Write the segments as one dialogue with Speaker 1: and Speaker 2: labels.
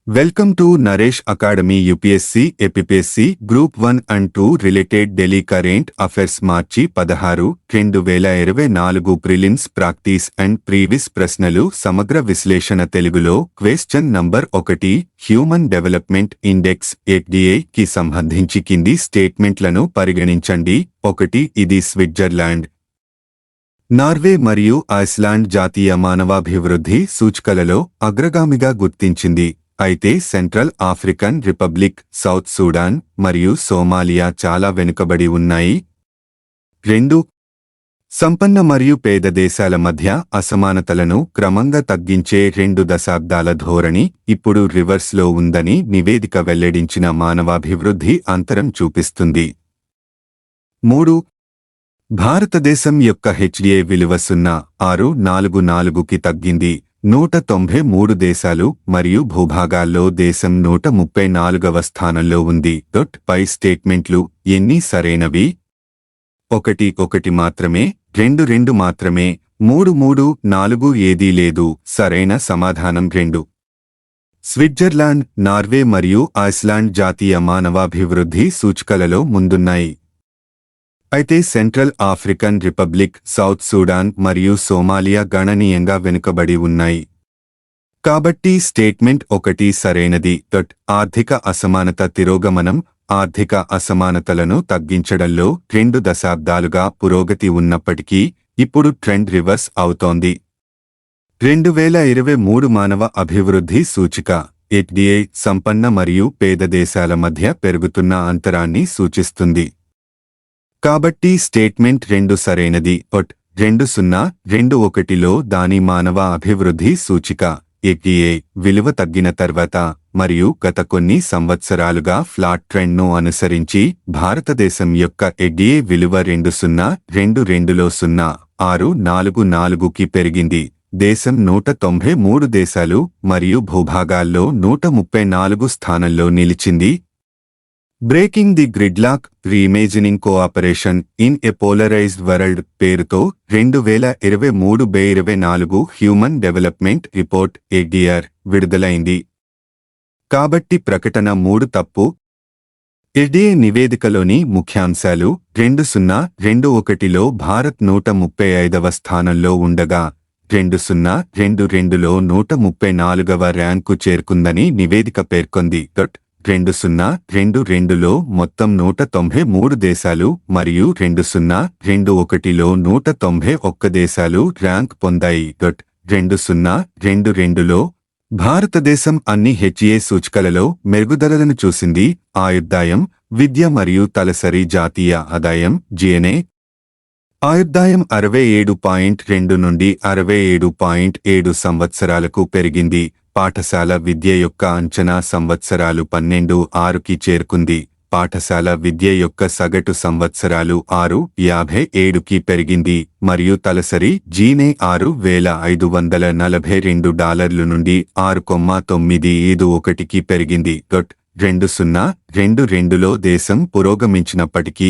Speaker 1: Welcome to Naresh Academy UPSC EPPSC Group 1 and 2 Related Delhi Current Affairs March 16 2024 prelims practice and previous ప్రశ్నలు సమగ్ర విశ్లేషణ తెలుగులో question number 1 human development index HDI కి సంబంధించి కింది స్టేట్మెంట్లను పరిగణించండి. 1 ఇది స్విట్జర్లాండ్, నార్వే మరియు ఐస్లాండ్ జాతీయ మానవాభివృద్ధి సూచికలలో అగ్రగామిగా గుర్తించింది. అయితే central African republic, south Sudan మరియు సోమాలియా చాలా వెనుకబడి ఉన్నాయి. 2 సంపన్న మరియు పేద దేశాల మధ్య అసమానతలను క్రమంగా తగ్గించే 2 దశాబ్దాల ధోరణి ఇప్పుడు రివర్స్లో ఉందని నివేదిక వెల్లడించిన మానవాభివృద్ధి అంతరం చూపిస్తుంది. 3 భారతదేశం యొక్క HDI విలువ 0.644కి తగ్గింది. 193 దేశాలు మరియు భూభాగాల్లో దేశం 134వ స్థానంలో ఉంది. పై స్టేట్మెంట్లు ఎన్ని సరైనవి? 1 మాత్రమే, 2 మాత్రమే, 3 4 ఏదీ లేదు. సరైన సమాధానం 2. స్విట్జర్లాండ్, నార్వే మరియు ఐస్లాండ్ జాతీయ మానవాభివృద్ధి సూచికలలో ముందున్నాయి. అయితే central African republic, south Sudan మరియు సోమాలియా గణనీయంగా వెనుకబడి ఉన్నాయి. కాబట్టి స్టేట్మెంట్ 1 సరైనది. ఆర్థిక అసమానత తిరోగమనం. ఆర్థిక అసమానతలను తగ్గించడంలో 2 దశాబ్దాలుగా పురోగతి ఉన్నప్పటికీ ఇప్పుడు ట్రెండ్ రివర్స్ అవుతోంది. 2023 మానవ అభివృద్ధి సూచిక HDI సంపన్న మరియు పేద దేశాల మధ్య పెరుగుతున్న అంతరాన్ని సూచిస్తుంది. కాబట్టి స్టేట్మెంట్ 2 సరైనది. 2021లో దాని మానవ అభివృద్ధి సూచిక HDI విలువ తగ్గిన తర్వాత మరియు గత కొన్ని సంవత్సరాలుగా ఫ్లాట్ ట్రెండ్ను అనుసరించి భారతదేశం యొక్క HDI విలువ 2022లో 0.644కి పెరిగింది. దేశం 193 దేశాలు మరియు భూభాగాల్లో 134 స్థానంలో నిలిచింది. Breaking the gridlock, reimagining cooperation in a polarised world పేరుతో 2023-24 హ్యూమన్ డెవలప్మెంట్ రిపోర్ట్ HDR విడుదలైంది. కాబట్టి ప్రకటన 3 తప్పు. HDI నివేదికలోని ముఖ్యాంశాలు: 2021లో భారత్ 135వ స్థానంలో ఉండగా 2022లో 134వ ర్యాంకు చేరుకుందని నివేదిక పేర్కొంది. 2022లో మొత్తం 193 దేశాలు మరియు 2021లో 191 దేశాలు ర్యాంక్ పొందాయి. 2022లో భారతదేశం అన్ని HDI సూచికలలో మెరుగుదలలను చూసింది. ఆయుర్దాయం, విద్య మరియు తలసరి జాతీయ ఆదాయం GNA. ఆయుర్దాయం 67.2 నుండి 67.7 సంవత్సరాలకు పెరిగింది. పాఠశాల విద్య యొక్క అంచనా సంవత్సరాలు 12.6కి చేరుకుంది. పాఠశాల విద్య యొక్క సగటు సంవత్సరాలు 6.57కి పెరిగింది మరియు తలసరి GNA $6,542 నుండి 6.951కి పెరిగింది. 2022లో దేశం పురోగమించినప్పటికీ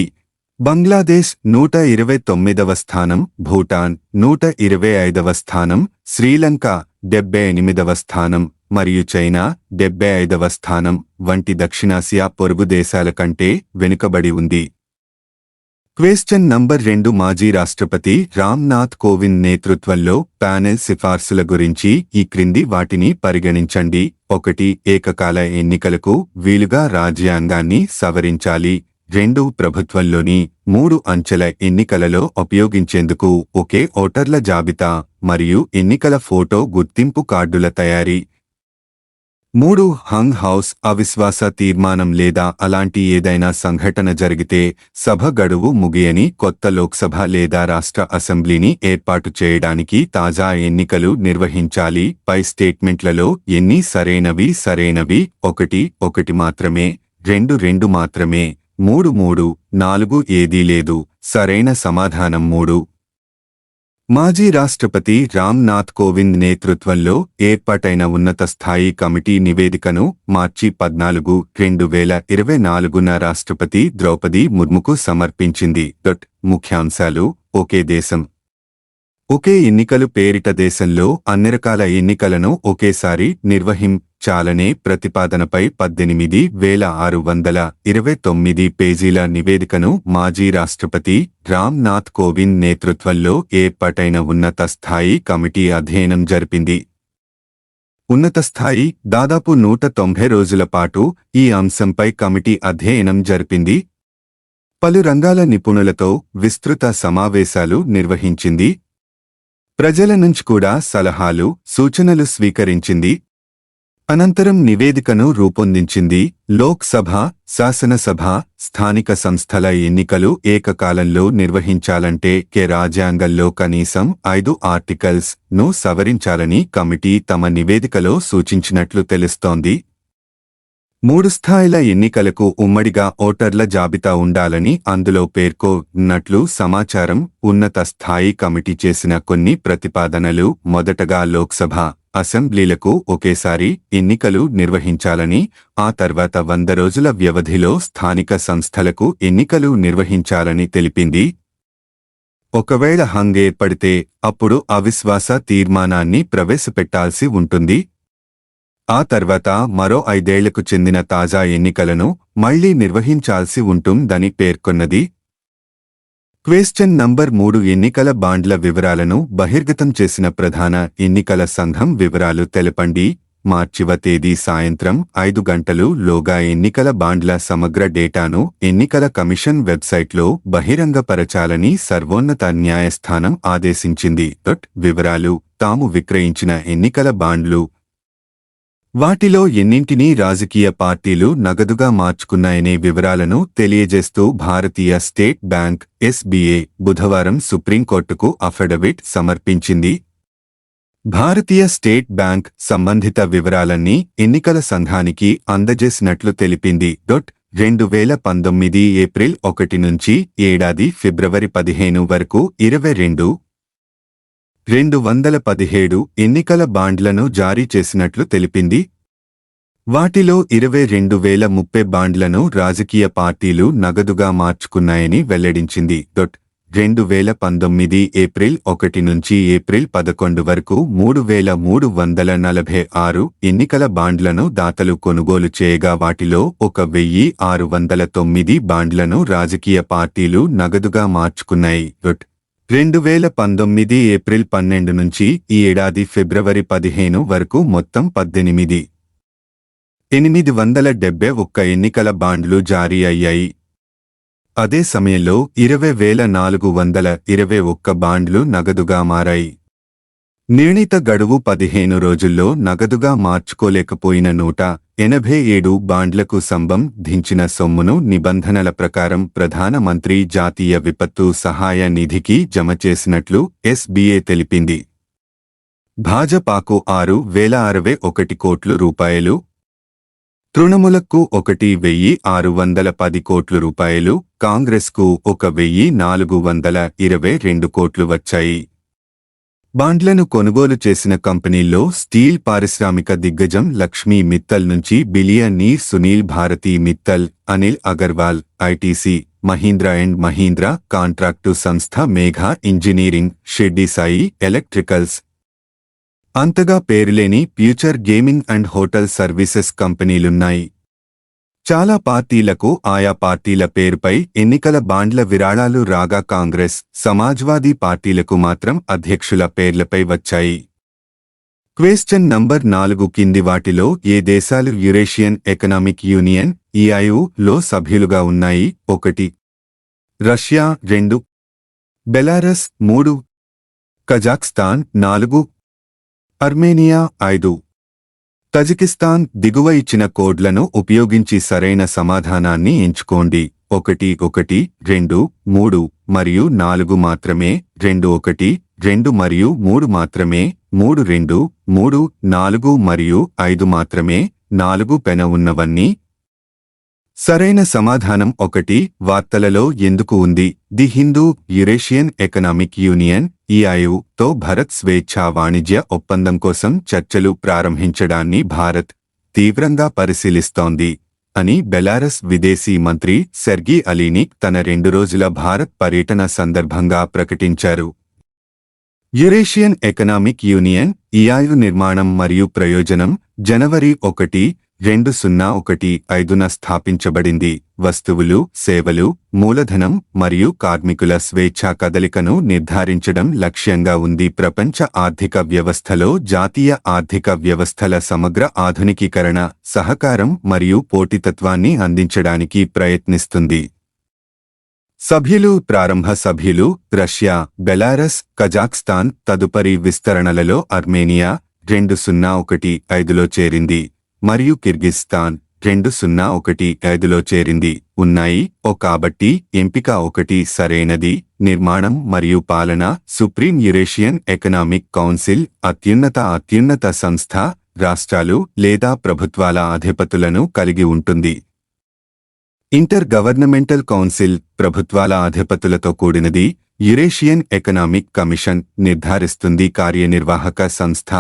Speaker 1: బంగ్లాదేశ్ 129వ స్థానం, భూటాన్ 125వ స్థానం, శ్రీలంక 78వ స్థానం మరియు చైనా 75వ స్థానం వంటి దక్షిణాసియా పొరుగు దేశాల కంటే వెనుకబడి ఉంది. క్వశ్చన్ నంబర్ 2 మాజీ రాష్ట్రపతి రామ్నాథ్ కోవింద్ నేతృత్వంలో ప్యానెల్ సిఫార్సుల గురించి ఈ క్రింది వాటిని పరిగణించండి. 1 ఏకకాల ఎన్నికలకు వీలుగా రాజ్యాంగాన్ని సవరించాలి. 2 ప్రభుత్వంలోని 3 అంచెల ఎన్నికలలో ఉపయోగించేందుకు ఒకే ఓటర్ల జాబితా మరియు ఎన్నికల ఫోటో గుర్తింపు కార్డుల తయారీ. 3 హంగ్ హౌస్ అవిశ్వాస తీర్మానం లేదా అలాంటి ఏదైనా సంఘటన జరిగితే సభ గడువు ముగియని కొత్త లోక్సభ లేదా రాష్ట్ర అసెంబ్లీని ఏర్పాటు చేయడానికి తాజా ఎన్నికలు నిర్వహించాలి. పై స్టేట్మెంట్లలో ఎన్ని సరైనవి? 1 మాత్రమే, 2 మాత్రమే, 3 4 ఏదీ లేదు. సరైన సమాధానం 3. మాజీ రాష్ట్రపతి రామ్నాథ్ కోవింద్ నేతృత్వంలో ఏర్పాటైన ఉన్నత స్థాయి కమిటీ నివేదికను మార్చి 14, 2024న రాష్ట్రపతి ద్రౌపది ముర్ముకు సమర్పించింది. ముఖ్యాంశాలు: ఒకే దేశం, ఒకే ఎన్నికలు పేరిట దేశంలో అన్ని రకాల ఎన్నికలను ఒకేసారి చాలనే ప్రతిపాదనపై 18,629 పేజీల నివేదికను మాజీ రాష్ట్రపతి రామ్ నాథ్ కోవింద్ నేతృత్వంలో ఏర్పాటైన ఉన్నత స్థాయి కమిటీ అధ్యయనం జరిపింది. ఉన్నత స్థాయి దాదాపు 190 రోజుల పాటు ఈ అంశంపై కమిటీ అధ్యయనం జరిపింది. పలు రంగాల నిపుణులతో విస్తృత సమావేశాలు నిర్వహించింది. ప్రజల నుంచి కూడా సలహాలు, సూచనలు స్వీకరించింది. అనంతరం నివేదికను రూపొందించింది. లోక్సభ, శాసనసభ, స్థానిక సంస్థల ఎన్నికలు ఏకకాలంలో నిర్వహించాలంటే రాజ్యాంగంలో కనీసం 5 ఆర్టికల్స్ ను సవరించాలని కమిటీ తమ నివేదికలో సూచించినట్లు తెలుస్తోంది. 3 స్థాయిల ఎన్నికలకు ఉమ్మడిగా ఓటర్ల జాబితా ఉండాలని అందులో పేర్కొన్నట్లు సమాచారం. ఉన్నత స్థాయి కమిటీ చేసిన కొన్ని ప్రతిపాదనలు: మొదటగా లోక్సభ, అసెంబ్లీలకు ఒకేసారి ఎన్నికలు నిర్వహించాలని, ఆ తర్వాత 100 రోజుల వ్యవధిలో స్థానిక సంస్థలకు ఎన్నికలు నిర్వహించాలని తెలిపింది. ఒకవేళ హంగ్ ఏర్పడితే అప్పుడు అవిశ్వాస తీర్మానాన్ని ప్రవేశపెట్టాల్సి ఉంటుంది. ఆ తర్వాత మరో 5 ఏళ్లకు చెందిన తాజా ఎన్నికలను మళ్లీ నిర్వహించాల్సి ఉంటుందని పేర్కొన్నది. క్వెశ్చన్ నంబర్ 3 ఎన్నికల బాండ్ల వివరాలను బహిర్గతం చేసిన ప్రధాన ఎన్నికల సంఘం వివరాలు తెలపండి. మార్చివ తేదీ సాయంత్రం 5 గంటలు లోగా ఎన్నికల బాండ్ల సమగ్ర డేటాను ఎన్నికల కమిషన్ వెబ్సైట్లో బహిరంగపరచాలని సర్వోన్నత న్యాయస్థానం ఆదేశించింది. వివరాలు: తాము విక్రయించిన ఎన్నికల బాండ్లు, వాటిలో ఎన్నింటినీ రాజకీయ పార్టీలు నగదుగా మార్చుకున్నాయనే వివరాలను తెలియజేస్తూ భారతీయ స్టేట్ బ్యాంక్ (ఎస్బీఐ) బుధవారం సుప్రీంకోర్టుకు అఫిడవిట్ సమర్పించింది. భారతీయ స్టేట్ బ్యాంక్ సంబంధిత వివరాలన్నీ ఎన్నికల సంఘానికి అందజేసినట్లు తెలిపింది. 2019 ఏప్రిల్ 1 నుంచి ఏడాది ఫిబ్రవరి 15 వరకు 22,217 ఎన్నికల బాండ్లను జారీ చేసినట్లు తెలిపింది. వాటిలో 22,030 బాండ్లను రాజకీయ పార్టీలు నగదుగా మార్చుకున్నాయని వెల్లడించింది. 2019 ఏప్రిల్ 1 నుంచి ఏప్రిల్ 11 వరకు 3,346 ఎన్నికల బాండ్లను దాతలు కొనుగోలు చేయగా వాటిలో 1,609 బాండ్లను రాజకీయ పార్టీలు నగదుగా మార్చుకున్నాయి. 2019 ఏప్రిల్ 12 నుంచి ఈ ఏడాది ఫిబ్రవరి 15 వరకు మొత్తం 18,871 ఎన్నికల బాండ్లు జారీ అయ్యాయి. అదే సమయంలో 20,421 బాండ్లు నగదుగా మారాయి. నిర్ణీత గడువు 15 రోజుల్లో నగదుగా మార్చుకోలేకపోయిన 187 బాండ్లకు సంబంధించిన సొమ్మును నిబంధనల ప్రకారం ప్రధానమంత్రి జాతీయ విపత్తు సహాయ నిధికి జమ చేసినట్లు ఎస్బీఐ తెలిపింది. భాజపాకు 6,061 కోట్ల రూపాయలు, తృణమూలకు 1,610 కోట్ల రూపాయలు, కాంగ్రెస్కు 1,422 కోట్లు వచ్చాయి. బాండ్లను కొనుగోలు చేసిన కంపెనీల్లో స్టీల్ పారిశ్రామిక దిగ్గజం లక్ష్మీ మిత్తల్ నుంచి billionaire Sunil Bharti Mittal, Anil Agarwal, ITC, Mahindra and Mahindra contract సంస్థ మేఘా ఇంజనీరింగ్, షిర్డీ సాయి ఎలక్ట్రికల్స్, అంతగా పేరులేని future gaming and hotel services కంపెనీలున్నాయి. చాలా పార్టీలకు ఆయా పార్టీల పేరుపై ఎన్నికల బాండ్ల విరాళాలు రాగా కాంగ్రెస్, సమాజ్వాదీ పార్టీలకు మాత్రం అధ్యక్షుల పేర్లపై వచ్చాయి. క్వెశ్చన్ నంబర్ 4 కింది వాటిలో ఏ దేశాలు యురేషియన్ ఎకనామిక్ యూనియన్ (EIU) లో సభ్యులుగా ఉన్నాయి? 1. Russia, 2. Belarus, 3. Kazakhstan, 4. Armenia, 5. Tajikistan. దిగువ ఇచ్చిన కోడ్లను ఉపయోగించి సరైన సమాధానాన్ని ఎంచుకోండి. 1, 1, 2, 3 మరియు 4 మాత్రమే, 2, 1, 2 మరియు 3 మాత్రమే, 3, 2, 3, 4 మరియు 5 మాత్రమే, 4 పెన ఉన్నవన్నీ. సరైన సమాధానం 1. వార్తలలో ఎందుకు ఉంది? The Hindu Eurasian economic union (EIU) తో భారత్ స్వేచ్ఛా వాణిజ్య ఒప్పందం కోసం చర్చలు ప్రారంభించడాన్ని భారత్ తీవ్రంగా పరిశీలిస్తోంది అని బెలారస్ విదేశీ మంత్రి సెర్గీ అలీనిక్ తన 2 రోజుల భారత్ పర్యటన సందర్భంగా ప్రకటించారు. యురేషియన్ ఎకనామిక్ యూనియన్ ఈఐయు నిర్మాణం మరియు ప్రయోజనం జనవరి 1, 2015న స్థాపించబడింది. వస్తువులు, సేవలు, మూలధనం మరియు కార్మికుల స్వేచ్ఛా కదలికను నిర్ధారించడం లక్ష్యంగా ఉంది. ప్రపంచ ఆర్థిక వ్యవస్థలో జాతీయ ఆర్థిక వ్యవస్థల సమగ్ర ఆధునికీకరణ, సహకారం మరియు పోటీతత్వాన్ని అందించడానికి ప్రయత్నిస్తుంది. సభ్యులు ప్రారంభ సభ్యులు రష్యా, బెలారస్, కజాఖ్స్తాన్. తదుపరి విస్తరణలలో ఆర్మేనియా 2015లో చేరింది మరియు కిర్గిస్థాన్ 2015లో చేరింది ఉన్నాయి. కాబట్టి ఎంపిక 1 సరైనది. నిర్మాణం మరియు పాలన. సుప్రీం యురేషియన్ ఎకనామిక్ కౌన్సిల్ అత్యున్నత సంస్థ రాష్ట్రాలు లేదా ప్రభుత్వాల అధిపతులను కలిగి ఉంటుంది. ఇంటర్ గవర్నమెంటల్ కౌన్సిల్ ప్రభుత్వాల అధిపతులతో కూడినది. యురేషియన్ ఎకనామిక్ కమిషన్ నిర్ధారిస్తుంది. కార్యనిర్వాహక సంస్థ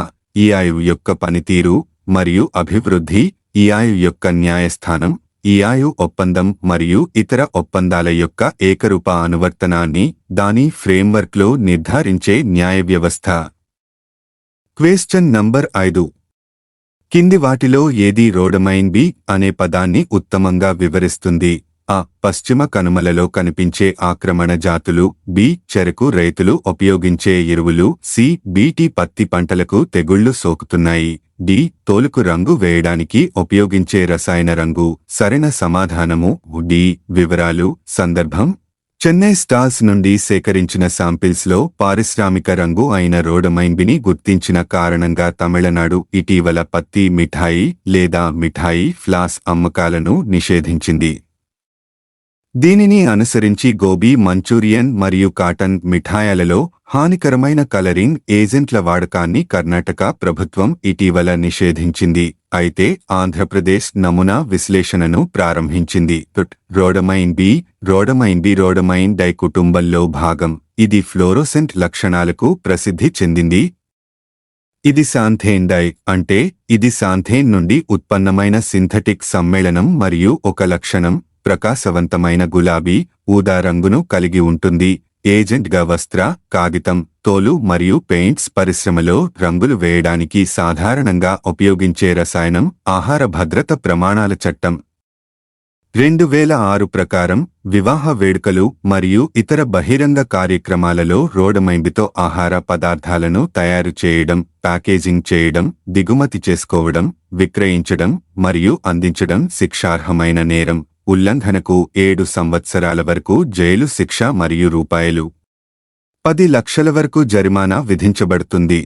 Speaker 1: ఈఐయు యొక్క పనితీరు మరియు అభివృద్ధి. ఈఐయు యొక్క న్యాయస్థానం ఈఐయు ఒప్పందం మరియు ఇతర ఒప్పందాల యొక్క ఏకరూప అనువర్తనాన్ని దాని ఫ్రేమ్వర్క్లో నిర్ధారించే న్యాయ వ్యవస్థ. Question number 5. కింది వాటిలో ఏది రొడమైన్ బి అనే పదాన్ని ఉత్తమంగా వివరిస్తుంది? ఆ. పశ్చిమ కనుమలలో కనిపించే ఆక్రమణ జాతులు. బి. చెరకు రైతులు ఉపయోగించే ఎరువులు. సి. బీటీ పత్తి పంటలకు తెగుళ్లు సోకుతున్నాయి. డి. తోలుకు రంగు వేయడానికి ఉపయోగించే రసాయన రంగు. సరైన సమాధానము డి. వివరాలు. సందర్భం: చెన్నై స్టార్స్ నుండి సేకరించిన శాంపిల్స్లో పారిశ్రామిక రంగు అయిన రొడమైన్ బిని గుర్తించిన కారణంగా తమిళనాడు ఇటీవల పత్తి మిఠాయి లేదా మిఠాయి ఫ్లాస్ అమ్మకాలను నిషేధించింది. దీనిని అనుసరించి గోబీ మంచూరియన్ మరియు కాటన్ మిఠాయిలలో హానికరమైన కలరింగ్ ఏజెంట్ల వాడకాన్ని కర్ణాటక ప్రభుత్వం ఇటీవల నిషేధించింది. అయితే ఆంధ్రప్రదేశ్ నమూనా విశ్లేషణను ప్రారంభించింది. రొడమైన్ బి. రొడమైన్ డై కుటుంబంలో భాగం. ఇది ఫ్లోరోసెంట్ లక్షణాలకు ప్రసిద్ధి చెందింది. ఇది శాంథేన్ డై అంటే ఇది శాంథేన్ నుండి ఉత్పన్నమైన సింథటిక్ సమ్మేళనం మరియు ఒక లక్షణం ప్రకాశవంతమైన గులాబీ, ఊదా రంగును కలిగి ఉంటుంది. ఏజెంట్గా వస్త్ర, కాగితం, తోలు మరియు పెయింట్స్ పరిశ్రమలో రంగులు వేయడానికి సాధారణంగా ఉపయోగించే రసాయనం. ఆహార భద్రత ప్రమాణాల చట్టం 2006 ప్రకారం వివాహ వేడుకలు మరియు ఇతర బహిరంగ కార్యక్రమాలలో రొడమైన్బితో ఆహార పదార్థాలను తయారు చేయడం, ప్యాకేజింగ్ చేయడం, దిగుమతి చేసుకోవడం, విక్రయించడం మరియు అందించడం శిక్షార్హమైన నేరం. ఉల్లంఘనకు 7 సంవత్సరాల వరకు జైలు శిక్ష మరియు రూ.10 లక్షల వరకు జరిమానా విధించబడుతుంది.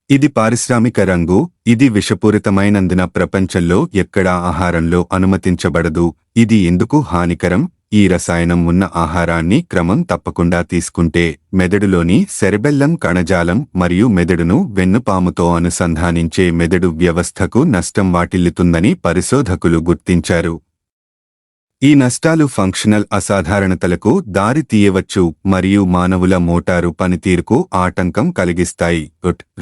Speaker 1: ఇది పారిశ్రామిక రంగు. ఇది విషపూరితమైనందున ప్రపంచంలో ఎక్కడా ఆహారంలో అనుమతించబడదు. ఇది ఎందుకు హానికరం? ఈ రసాయనం ఉన్న ఆహారాన్ని క్రమం తప్పకుండా తీసుకుంటే మెదడులోని సెరెబెల్లం కణజాలం మరియు మెదడును వెన్నుపాముతో అనుసంధానించే మెదడు వ్యవస్థకు నష్టం వాటిల్లుతుందని పరిశోధకులు గుర్తించారు. ఈ నష్టాలు ఫంక్షనల్ అసాధారణతలకు దారి తీయవచ్చు మరియు మానవుల మోటారు పనితీరుకు ఆటంకం కలిగిస్తాయి.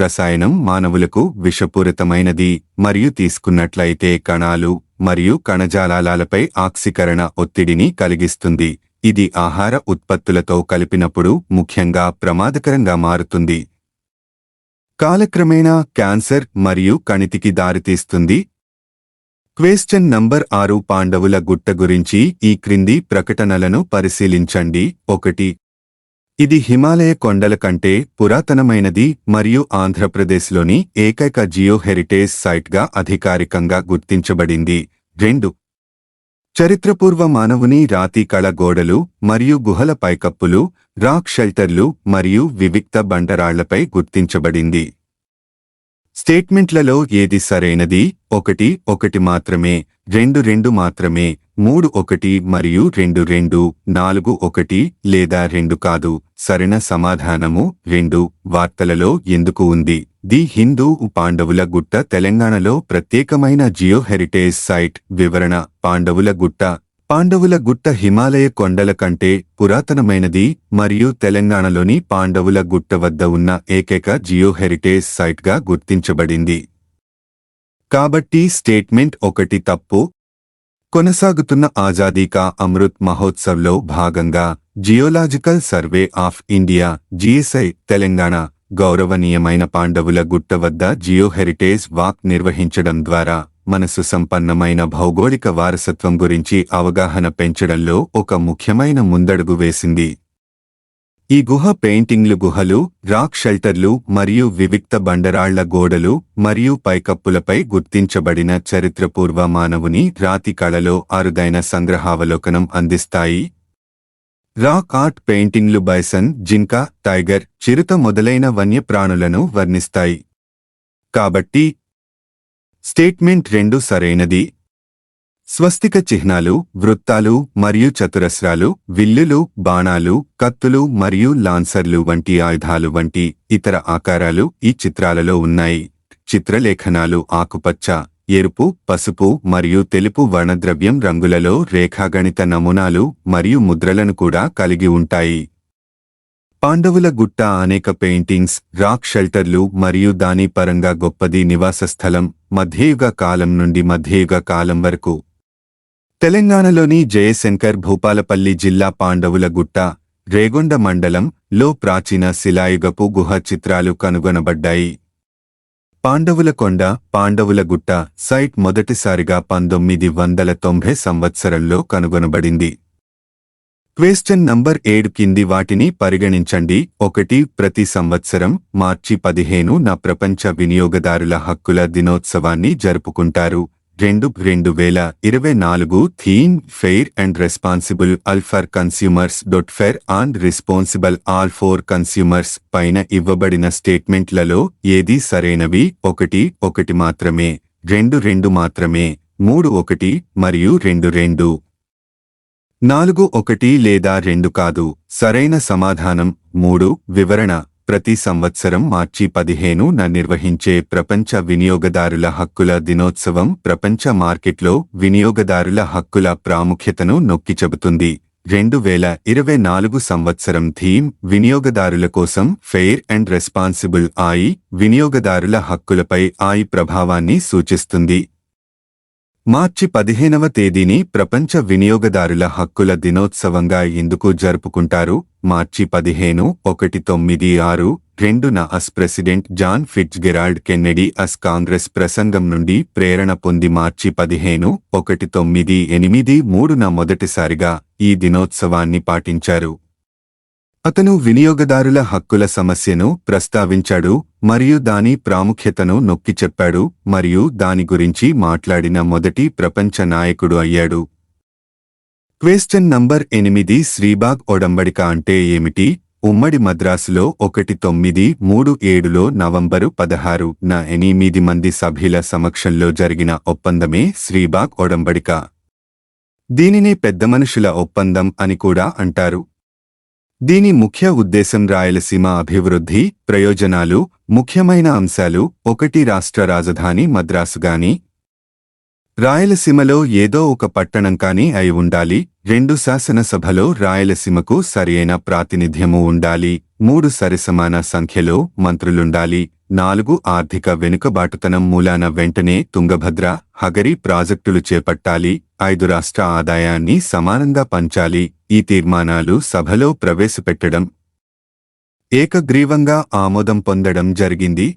Speaker 1: రసాయనం మానవులకు విషపూరితమైనది మరియు తీసుకున్నట్లయితే కణాలు మరియు కణజాలాలపై ఆక్సీకరణ ఒత్తిడిని కలిగిస్తుంది. ఇది ఆహార ఉత్పత్తులతో కలిపినప్పుడు ముఖ్యంగా ప్రమాదకరంగా మారుతుంది. కాలక్రమేణా క్యాన్సర్ మరియు కణితికి దారితీస్తుంది. Question number 6. పాండవుల గుట్ట గురించి ఈ క్రింది ప్రకటనలను పరిశీలించండి. 1. ఇది హిమాలయ కొండల కంటే పురాతనమైనది మరియు ఆంధ్రప్రదేశ్లోని ఏకైక జియో హెరిటేజ్ సైట్గా అధికారికంగా గుర్తించబడింది. 2. చరిత్రపూర్వ మానవుని రాతి కళ గోడలు మరియు గుహల పైకప్పులు, రాక్ షెల్టర్లు మరియు వివిక్త బండరాళ్లపై గుర్తించబడింది. స్టేట్మెంట్లలో ఏది సరైనది? 1 మాత్రమే, 2 మాత్రమే, 3 1 మరియు 2 4 1 లేదా 2 కాదు. సరైన సమాధానము 2. వార్తలలో ఎందుకు ఉంది? ది హిందూ. పాండవుల గుట్ట తెలంగాణలో ప్రత్యేకమైన జియో హెరిటేజ్ సైట్. వివరణ: పాండవుల గుట్ట హిమాలయ కొండల కంటే పురాతనమైనది మరియు తెలంగాణలోని పాండవుల గుట్ట వద్ద ఉన్న ఏకైక జియో హెరిటేజ్ సైట్గా గుర్తించబడింది. కాబట్టి స్టేట్మెంట్ 1 తప్పు. కొనసాగుతున్న ఆజాదీ కా అమృత్ మహోత్సవ్లో భాగంగా geological survey of India GSI Telangana గౌరవనీయమైన పాండవుల గుట్ట వద్ద జియో హెరిటేజ్ వాక్ నిర్వహించడం ద్వారా మన సుసంపన్నమైన భౌగోళిక వారసత్వం గురించి అవగాహన పెంచడంలో ఒక ముఖ్యమైన ముందడుగు వేసింది. ఈ గుహ పెయింటింగ్లు గుహలు, రాక్ షెల్టర్లు మరియు వివిక్త బండరాళ్ల గోడలు మరియు పైకప్పులపై గుర్తించబడిన చరిత్రపూర్వ మానవుని రాతి కళలో అరుదైన సంగ్రహావలోకనం అందిస్తాయి. రాక్ ఆర్ట్ పెయింటింగ్లు బైసన్, జింక, టైగర్, చిరుత మొదలైన వన్యప్రాణులను వర్ణిస్తాయి. కాబట్టి స్టేట్మెంట్ 2 సరైనది. స్వస్తిక చిహ్నాలు, వృత్తాలు మరియు చతురస్రాలు, విల్లులు, బాణాలు, కత్తులు మరియు లాన్సర్లు వంటి ఆయుధాలు వంటి ఇతర ఆకారాలు ఈ చిత్రాలలో ఉన్నాయి. చిత్రలేఖనాలు ఆకుపచ్చ, ఎరుపు, పసుపు మరియు తెలుపు వర్ణద్రవ్యం రంగులలో రేఖాగణిత నమూనాలు మరియు ముద్రలను కూడా కలిగి ఉంటాయి. పాండవుల గుట్ట అనేక పెయింటింగ్స్, రాక్ షెల్టర్లు మరియు దాని పరంగా గొప్పది నివాస స్థలం మధ్యయుగ కాలం నుండి మధ్యయుగ కాలం వరకు. తెలంగాణలోని జయశంకర్ భూపాలపల్లి జిల్లా పాండవుల గుట్ట, రేగొండ మండలం లో ప్రాచీన శిలాయుగపు గుహ చిత్రాలు కనుగొనబడ్డాయి. పాండవుల కొండ, పాండవుల గుట్ట సైట్ మొదటిసారిగా 1990 సంవత్సరంలో కనుగొనబడింది. క్వెశ్చన్ నంబర్ 7 కింది వాటిని పరిగణించండి. 1. ప్రతి సంవత్సరం మార్చి 15న ప్రపంచ వినియోగదారుల హక్కుల దినోత్సవాన్ని జరుపుకుంటారు. 2. 2024 theme fair and responsible all for consumers. Fair and responsible all four consumers పైన ఇవ్వబడిన స్టేట్మెంట్లలో ఏది సరైనవి? 1 1 మాత్రమే, 2 2 మాత్రమే, 3 1 మరియు 2 2. 4 1 లేదా 2 కాదు. సరైన సమాధానం 3. వివరణ: ప్రతి సంవత్సరం మార్చి 15న నిర్వహించే ప్రపంచ వినియోగదారుల హక్కుల దినోత్సవం ప్రపంచ మార్కెట్లో వినియోగదారుల హక్కుల ప్రాముఖ్యతను నొక్కి చెబుతుంది. 2024 సంవత్సరం థీమ్ వినియోగదారుల కోసం ఫెయిర్ అండ్ రెస్పాన్సిబుల్ AI వినియోగదారుల హక్కులపై AI ప్రభావాన్ని సూచిస్తుంది. మార్చి 15వ తేదీని ప్రపంచ వినియోగదారుల హక్కుల దినోత్సవంగా ఎందుకు జరుపుకుంటారు? మార్చి 15 1962న president John Fitzgerald Kennedy Congress ప్రసంగం నుండి ప్రేరణ పొంది మార్చి 15 1983న మొదటిసారిగా ఈ దినోత్సవాన్ని పాటించారు. అతను వినియోగదారుల హక్కుల సమస్యను ప్రస్తావించాడు మరియు దాని ప్రాముఖ్యతను నొక్కి చెప్పాడు మరియు దాని గురించి మాట్లాడిన మొదటి ప్రపంచ నాయకుడు అయ్యాడు. క్వెశ్చన్ నంబర్ 8 శ్రీబాగ్ ఒడంబడిక అంటే ఏమిటి? ఉమ్మడి మద్రాసులో 1937లో నవంబరు 16న 8 మంది సభ్యుల సమక్షంలో జరిగిన ఒప్పందమే శ్రీబాగ్ ఒడంబడిక. దీనినే పెద్ద మనుషుల ఒప్పందం అని కూడా అంటారు. దీని ముఖ్య ఉద్దేశం రాయలసీమ అభివృద్ధి, ప్రయోజనాలు. ముఖ్యమైన అంశాలు: 1 రాష్ట్ర రాజధాని మద్రాసు గాని రాయలసీమలో ఏదో ఒక పట్టణం కానీ అయి ఉండాలి. 2 శాసనసభలో రాయలసీమకు సరియైన ప్రాతినిధ్యము ఉండాలి. 3 సరిసమాన సంఖ్యలో మంత్రులుండాలి. 4 ఆర్థిక వెనుకబాటుతనం మూలాన వెంటనే తుంగభద్ర, హగరి ప్రాజెక్టులు చేపట్టాలి. 5 రాష్ట్ర ఆదాయాన్ని సమానంగా పంచాలి. ఈ తీర్మానాలు సభలో ప్రవేశపెట్టడం ఏకగ్రీవంగా ఆమోదం పొందడం జరిగింది.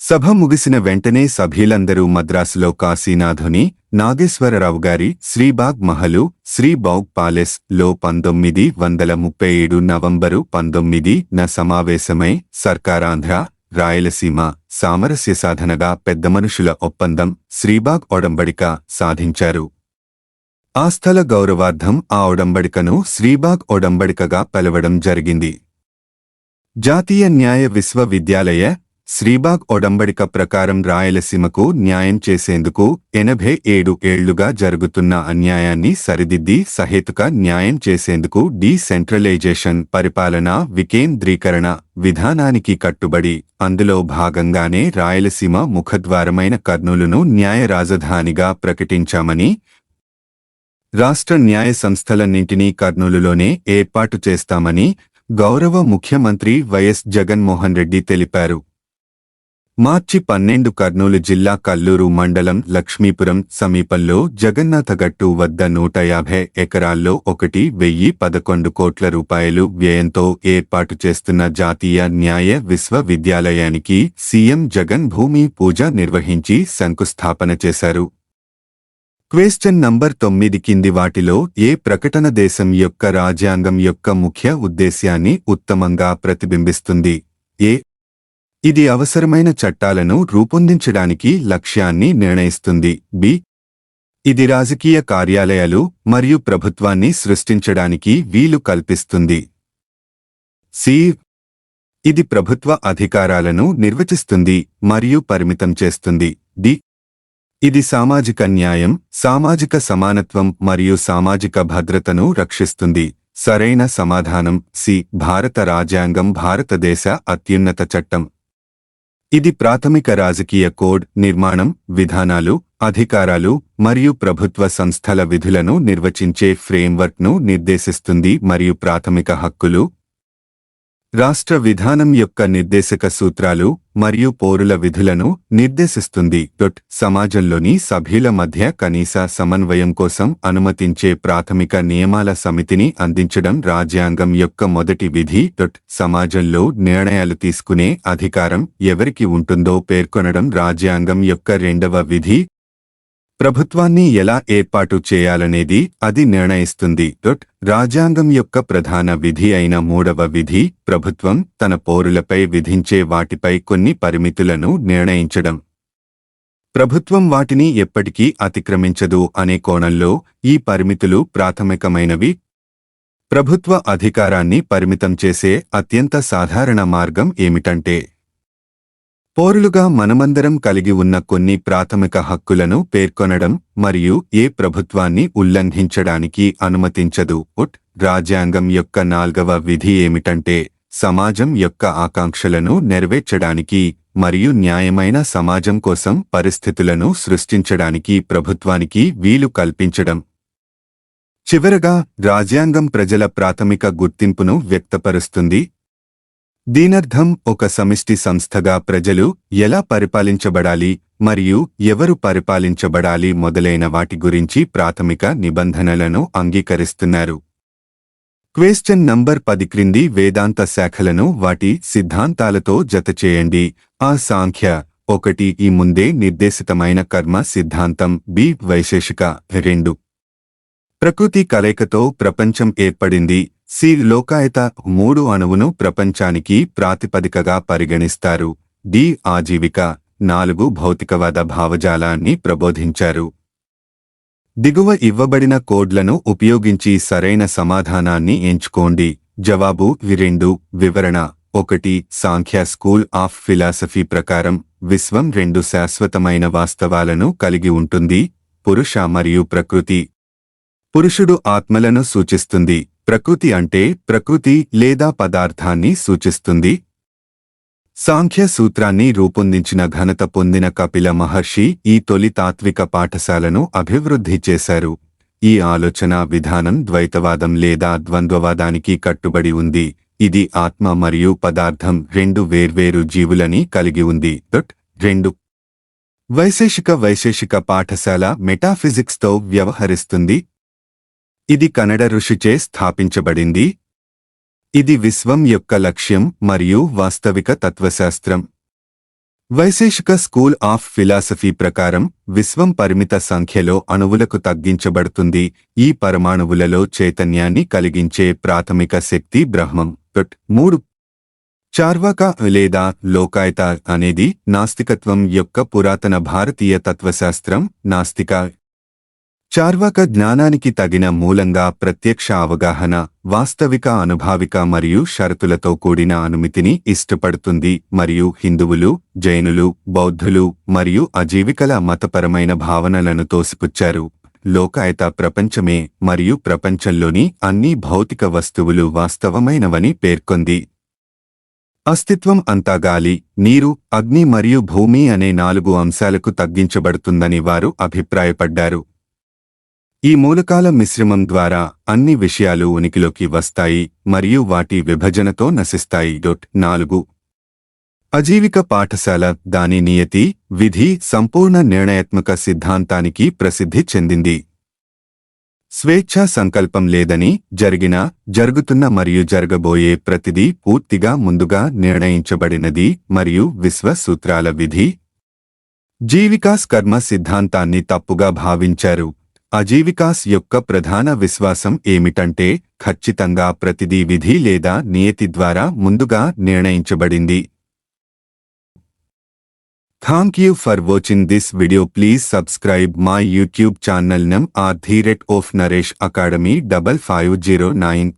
Speaker 1: సభ ముగిసిన వెంటనే సభ్యులందరూ మద్రాసులో కాశీనాథుని నాగేశ్వరరావు గారి శ్రీబాగ్ మహలు, శ్రీబాగ్ పాలెస్ లో 1937 నవంబరు 19న సమావేశమై సర్కారాంధ్ర, రాయలసీమ సామరస్య సాధనగా పెద్ద మనుషుల ఒప్పందం శ్రీబాగ్ ఒడంబడిక సాధించారు. ఆ స్థల గౌరవార్థం ఆ ఒడంబడికను శ్రీబాగ్ ఒడంబడికగా పిలవడం జరిగింది. జాతీయ న్యాయ విశ్వవిద్యాలయ శ్రీబాగ్ ఒడంబడిక ప్రకారం రాయలసీమకు న్యాయం చేసేందుకు 87 ఏళ్లుగా జరుగుతున్న అన్యాయాన్ని సరిదిద్ది సహేతుక న్యాయం చేసేందుకు డీసెంట్రలైజేషన్ పరిపాలనా వికేంద్రీకరణ విధానానికి కట్టుబడి అందులో భాగంగానే రాయలసీమ ముఖద్వారమైన కర్నూలును న్యాయ రాజధానిగా ప్రకటించామని, రాష్ట్ర న్యాయ సంస్థలన్నింటినీ కర్నూలులోనే ఏర్పాటు చేస్తామని గౌరవ ముఖ్యమంత్రి వైఎస్ జగన్మోహన్ రెడ్డి తెలిపారు. మార్చి 12 కర్నూలు జిల్లా కల్లూరు మండలం లక్ష్మీపురం సమీపంలో జగన్నాథగట్టు వద్ద 150 ఎకరాల్లో 1,011 కోట్ల రూపాయలు వ్యయంతో ఏర్పాటు చేస్తున్న జాతీయ న్యాయ విశ్వవిద్యాలయానికి సీఎం జగన్ భూమి పూజ నిర్వహించి శంకుస్థాపన చేశారు. క్వశ్చన్ నంబర్ 9 కింది వాటిలో ఏ ప్రకటన దేశం యొక్క రాజ్యాంగం యొక్క ముఖ్య ఉద్దేశ్యాన్ని ఉత్తమంగా ప్రతిబింబిస్తుంది? ఏ. ఇది అవసరమైన చట్టాలను రూపొందించడానికి లక్ష్యాన్ని నిర్ణయిస్తుంది. బి. ఇది రాజకీయ కార్యాలయాలు మరియు ప్రభుత్వాన్ని సృష్టించడానికి వీలు కల్పిస్తుంది. సి. ఇది ప్రభుత్వ అధికారాలను నిర్వచిస్తుంది మరియు పరిమితం చేస్తుంది. డి. ఇది సామాజిక న్యాయం, సామాజిక సమానత్వం మరియు సామాజిక భద్రతను రక్షిస్తుంది. సరైన సమాధానం సి. భారత రాజ్యాంగం భారతదేశ అత్యున్నత చట్టం. ఇది ప్రాథమిక రాజకీయ కోడ్, నిర్మాణం, విధానాలు, అధికారాలు మరియు ప్రభుత్వ సంస్థల విధులను నిర్వచించే ఫ్రేమ్వర్క్ను నిర్దేశిస్తుంది మరియు ప్రాథమిక హక్కులు, రాష్ట్ర విధానం యొక్క నిర్దేశక సూత్రాలు మరియు పౌరుల విధులను నిర్దేశిస్తుంది. సమాజంలోని సభ్యుల మధ్య కనీస సమన్వయం కోసం అనుమతించే ప్రాథమిక నియమాల సమితిని అందించడం రాజ్యాంగం యొక్క మొదటి విధి. సమాజంలో నిర్ణయాలు తీసుకునే అధికారం ఎవరికి ఉంటుందో పేర్కొనడం రాజ్యాంగం యొక్క రెండవ విధి. ప్రభుత్వాన్ని ఎలా ఏర్పాటు చేయాలనేది అది నిర్ణయిస్తుంది. రాజ్యాంగం యొక్క ప్రధాన విధి అయిన మూడవ విధి ప్రభుత్వం తన పౌరులపై విధించే వాటిపై కొన్ని పరిమితులను నిర్ణయించడం. ప్రభుత్వం వాటిని ఎప్పటికీ అతిక్రమించదు అనే కోణంలో ఈ పరిమితులు ప్రాథమికమైనవి. ప్రభుత్వ అధికారాన్ని పరిమితం చేసే అత్యంత సాధారణ మార్గం ఏమిటంటే పౌరులుగా మనమందరం కలిగి ఉన్న కొన్ని ప్రాథమిక హక్కులను పేర్కొనడం మరియు ఏ ప్రభుత్వాన్ని ఉల్లంఘించడానికి అనుమతించదు. రాజ్యాంగం యొక్క నాల్గవ విధి ఏమిటంటే సమాజం యొక్క ఆకాంక్షలను నెరవేర్చడానికి మరియు న్యాయమైన సమాజం కోసం పరిస్థితులను సృష్టించడానికి ప్రభుత్వానికి వీలు కల్పించడం. చివరగా రాజ్యాంగం ప్రజల ప్రాథమిక గుర్తింపును వ్యక్తపరుస్తుంది. దీనర్థం ఒక సమిష్టి సంస్థగా ప్రజలు ఎలా పరిపాలించబడాలి మరియు ఎవరు పరిపాలించబడాలి మొదలైన వాటి గురించి ప్రాథమిక నిబంధనలను అంగీకరిస్తున్నారు. క్వశ్చన్ నంబర్ 10 క్రింది వేదాంత శాఖలను వాటి సిద్ధాంతాలతో జతచేయండి. ఆ సంఖ్య 1 ఈ ముందే నిర్దేశితమైన కర్మ సిద్ధాంతం. బి. వైశేషిక. 2 ప్రకృతి కలయికతో ప్రపంచం ఏర్పడింది. సి. లోకాయత. 3 అణువును ప్రపంచానికి ప్రాతిపదికగా పరిగణిస్తారు. డి. ఆజీవిక. 4 భౌతికవాద భావజాలాన్ని ప్రబోధించారు. దిగువ ఇవ్వబడిన కోడ్లను ఉపయోగించి సరైన సమాధానాన్ని ఎంచుకోండి. జవాబు 2. వివరణ 1 సాంఖ్య స్కూల్ ఆఫ్ ఫిలాసఫీ ప్రకారం విశ్వం 2 శాశ్వతమైన వాస్తవాలను కలిగి ఉంటుంది: పురుష మరియు ప్రకృతి. పురుషుడు ఆత్మలను సూచిస్తుంది. ప్రకృతి అంటే ప్రకృతి లేదా పదార్థాన్ని సూచిస్తుంది. సాంఖ్య సూత్రాన్ని రూపొందించిన ఘనత పొందిన కపిల మహర్షి ఈ తొలి తాత్విక పాఠశాలను అభివృద్ధి చేశారు. ఈ ఆలోచన విధానం ద్వైతవాదం లేదా ద్వంద్వవాదానికి కట్టుబడి ఉంది. ఇది ఆత్మ మరియు పదార్థం 2 వేర్వేరు జీవులని కలిగి ఉంది. 2 వైశేషిక పాఠశాల మెటాఫిజిక్స్తో వ్యవహరిస్తుంది. ఇది కన్నడ ఋషిచే స్థాపించబడింది. ఇది విశ్వం యొక్క లక్ష్యం మరియు వాస్తవిక తత్వశాస్త్రం. వైశేషిక స్కూల్ ఆఫ్ ఫిలాసఫీ ప్రకారం విశ్వం పరిమిత సంఖ్యలో అణువులకు తగ్గించబడుతుంది. ఈ పరమాణువులలో చైతన్యాన్ని కలిగించే ప్రాథమిక శక్తి బ్రహ్మం. 3 చార్వాక లేదా లోకాయత అనేది నాస్తికత్వం యొక్క పురాతన భారతీయ తత్వశాస్త్రం. నాస్తిక చార్వాక జ్ఞానానికి తగిన మూలంగా ప్రత్యక్ష అవగాహన, వాస్తవిక అనుభావిక మరియు షరతులతో కూడిన అనుమితిని ఇష్టపడుతుంది మరియు హిందువులు, జైనులు, బౌద్ధులు మరియు అజీవికల మతపరమైన భావనలను తోసిపుచ్చారు. లోకాయత ప్రపంచమే మరియు ప్రపంచంలోని అన్ని భౌతిక వస్తువులు వాస్తవమైనవని పేర్కొంది. అస్తిత్వం అంతా గాలి, నీరు, అగ్ని మరియు భూమి అనే 4 అంశాలకు తగ్గించబడుతుందని వారు అభిప్రాయపడ్డారు. ఈ మూలకాల మిశ్రమం ద్వారా అన్ని విషయాలు ఉనికిలోకి వస్తాయి మరియు వాటి విభజనతో నశిస్తాయి. 4 అజీవిక పాఠశాల దాని నియతి విధి సంపూర్ణ నిర్ణయాత్మక సిద్ధాంతానికి ప్రసిద్ధి చెందింది. స్వేచ్ఛా సంకల్పం లేదని, జరుగుతున్న మరియు జరగబోయే ప్రతిదీ పూర్తిగా ముందుగా నిర్ణయించబడినది మరియు విశ్వ సూత్రాల విధి. జీవికాస్ కర్మ సిద్ధాంతాన్ని తప్పుగా భావించారు. అజీవికాస్ యొక్క ప్రధాన విశ్వాసం ఏమిటంటే ఖచ్చితంగా ప్రతిదీ విధి లేదా నియతి ద్వారా ముందుగా నిర్ణయించబడింది. Thank you for watching this video. Please subscribe my YouTube channel name @Naresh Academy 5509.